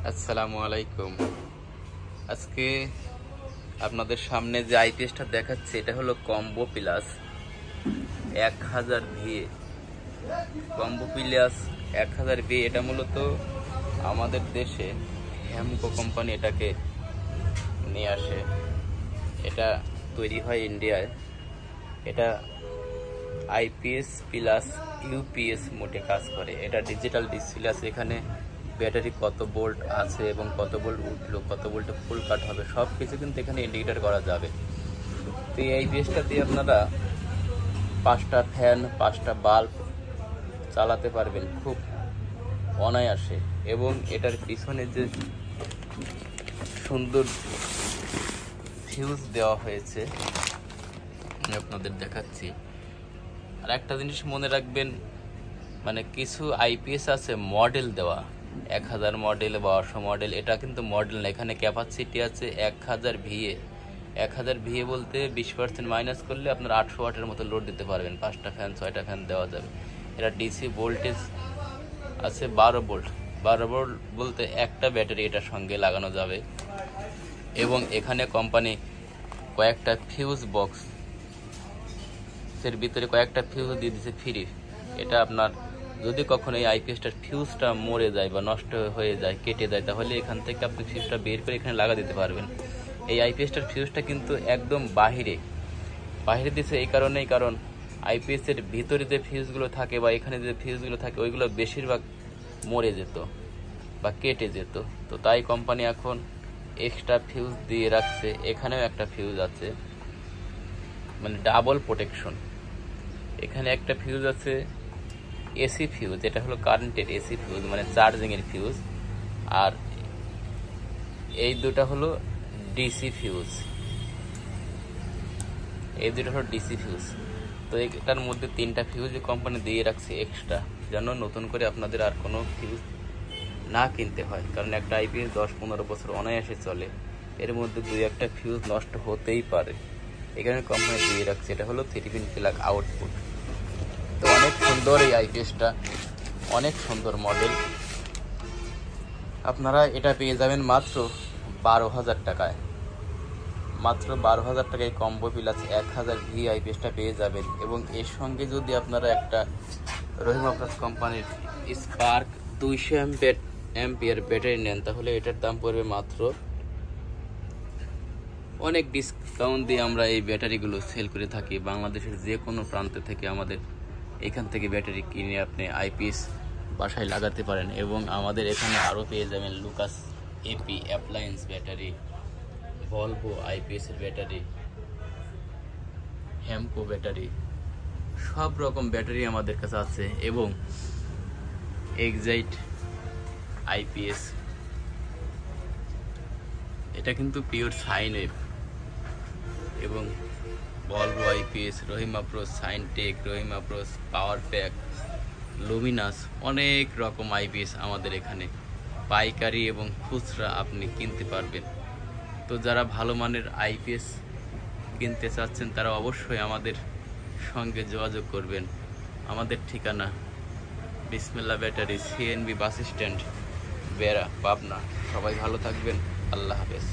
আসসালামু আলাইকুম। আজকে আপনাদের সামনে যে আইপিএসটা দেখাচ্ছে এটা হলো combo plus 1000 VA. Combo plus 1000 VA এটা মূলত আমাদের দেশে হ্যামকো কোম্পানি এটাকে নিয়ে আসে। এটা তৈরি হয় ইন্ডিয়ায়। এটা আইপিএস প্লাস ইউপিএস মোডে কাজ করে। এটা ডিজিটাল ডিসপ্লে আছে, এখানে ব্যাটারি কত ভোল্ট আছে এবং কত ভোল্ট উঠলো, কত ভোল্টে ফুল কাট হবে সব কিছু কিন্তু এখানে ইন্ডিকেটর করা যাবে। তো এই আইপিএসটা দিয়ে আপনারা 5টা ফ্যান 5টা বাল্ব চালাতে পারবেন খুব অনায়াসে। এবং এটার পিছনে যে সুন্দর ফিউজ দেওয়া হয়েছে আমি আপনাদের দেখাচ্ছি। আর একটা জিনিস মনে রাখবেন, মানে কিছু আইপিএস আছে মডেল দেওয়া 1000 মডেল বা 800 মডেল, এটা কিন্তু মডেল না। এখানে ক্যাপাসিটি আছে 1000 ভিএ। 1000 ভিএ বলতে 20% মাইনাস করলে আপনার 800 ওয়াটের মতো লোড দিতে পারবেন। 5টা ফ্যান 6টা ফ্যান দেওয়া যাবে। এটা ডিসি ভোল্টেজ আছে 12 ভোল্ট। 12 ভোল্ট বলতে একটা ব্যাটারি এটার সঙ্গে লাগানো যাবে। এবং এখানে কোম্পানি কয়েকটা ফিউজ বক্স এর ভিতরে কয়েকটা ফিউজ দিয়ে দিচ্ছে ফ্রি। এটা আপনার যদি কখনো এই আইপিএসটার ফিউজটা মরে যায় বা নষ্ট হয়ে যায়, কেটে যায়, তাহলে এখান থেকে আপনি ফিউজটা বের করে এখানে লাগা দিতে পারবেন। এই আইপিএসটার ফিউজটা কিন্তু একদম বাহিরে দিচ্ছে এই কারণেই, কারণ আইপিএসের ভিতরে যে ফিউজগুলো থাকে বা এখানে যে ফিউজগুলো থাকে ওইগুলো বেশিরভাগ মরে যেত বা কেটে যেত। তো তাই কোম্পানি এখন এক্সট্রা ফিউজ দিয়ে রাখছে। এখানেও একটা ফিউজ আছে, মানে ডাবল প্রোটেকশন। এখানে একটা ফিউজ আছে এসি ফিউজ, এটা হলো কারেন্টের এসি ফিউজ, মানে চার্জিংয়ের ফিউজ। আর এই দুটা হলো ডিসি ফিউজ, তো এটার মধ্যে 3টা ফিউজ কোম্পানি দিয়ে রাখছে এক্সট্রা, যেন নতুন করে আপনাদের আর কোনো ফিউজ না কিনতে হয়। কারণ একটা আইপিএস 10-15 বছর অনায়াসে চলে, এর মধ্যে 2-1টা ফিউজ নষ্ট হতেই পারে। এখানে কোম্পানি দিয়ে রাখছে। এটা হলো 3 পিন প্লাগ আউটপুট। তো অনেক সুন্দর এই আইপিএসটা, অনেক সুন্দর মডেল। আপনারা এটা পেয়ে যাবেন মাত্র 12,000 টাকায়। মাত্র 12,000 টাকায় কম্বো প্লাস 1000 ভি আইপিএসটা পেয়ে যাবেন। এবং এর সঙ্গে যদি আপনারা একটা রহিম আফরোজ কোম্পানির স্পার্ক 200 অ্যাম্পিয়ার ব্যাটারি নেন, তাহলে এটার দাম পড়বে মাত্র, অনেক ডিসকাউন্ট দিয়ে আমরা এই ব্যাটারিগুলো সেল করে থাকি। বাংলাদেশের যে কোনো প্রান্ত থেকে আমাদের এখান থেকে ব্যাটারি কিনে আপনি আইপিএস বাসায় লাগাতে পারেন। এবং আমাদের এখানে আরও পেয়ে যাবেন Lucas AP appliance battery, Volvo আইপিএসের ব্যাটারি, হ্যামকো ব্যাটারি, সব রকম ব্যাটারি আমাদের কাছে আছে। এবং এক্সাইট আইপিএস, এটা কিন্তু পিওর সাইন ওয়েভ। এবং ভলভো আইপিএস, রহিম আফরোজ সাইনটেক, রহিম আফরোজ পাওয়ার প্যাক, লুমিনাস, অনেক রকম আইপিএস আমাদের এখানে পাইকারি এবং খুচরা আপনি কিনতে পারবেন। তো যারা ভালো মানের আইপিএস কিনতে চাচ্ছেন তারা অবশ্যই আমাদের সঙ্গে যোগাযোগ করবেন। আমাদের ঠিকানা বিসমিল্লাহ ব্যাটারি, সিএনবি বাস স্ট্যান্ড, বেড়া, পাবনা। সবাই ভালো থাকবেন। আল্লাহ হাফেজ।